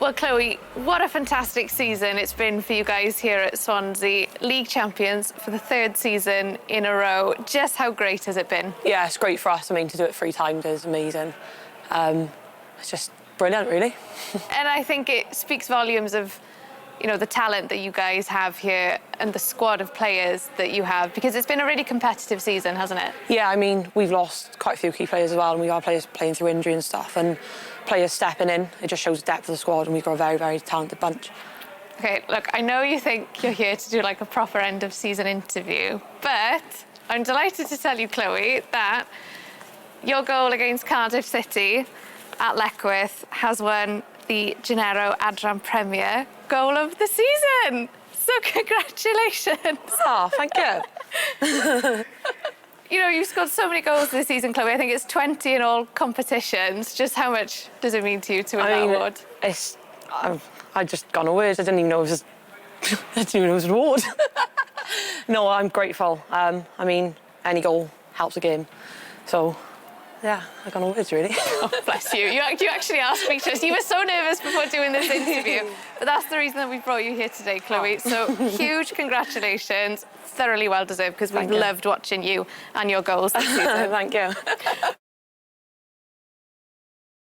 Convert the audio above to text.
Well, Chloe, what a fantastic season it's been for you guys here at Swansea. League champions for the third season in a row. Just how great has it been? Yeah, it's great for us. I mean, to do it 3 times is amazing. It's just brilliant, really. And I think it speaks volumes of, you know, the talent that you guys have here and the squad of players that you have, because it's been a really competitive season, hasn't it? Yeah, I mean, we've lost quite a few key players as well, and we got players playing through injury and stuff, and players stepping in. It just shows the depth of the squad, and we've got a very, very talented bunch. OK, look, I know you think you're here to do like a proper end-of-season interview, but I'm delighted to tell you, Chloe, that your goal against Cardiff City at Leckwith has won the Genero Adran Premier Goal of the Season. So congratulations. Oh, thank you. You know, you've scored so many goals this season, Chloe. I think it's 20 in all competitions. Just how much does it mean to you to win that award? I just got no words. I didn't even know it was an award. No, I'm grateful. I mean, any goal helps a game. So, yeah, I got no words, really. Oh, bless you. You actually are speechless. You were so nervous before doing this interview. But that's the reason that we brought you here today, Chloe. So huge congratulations. Thoroughly well deserved, because we've loved watching you and your goals this season. Thank you.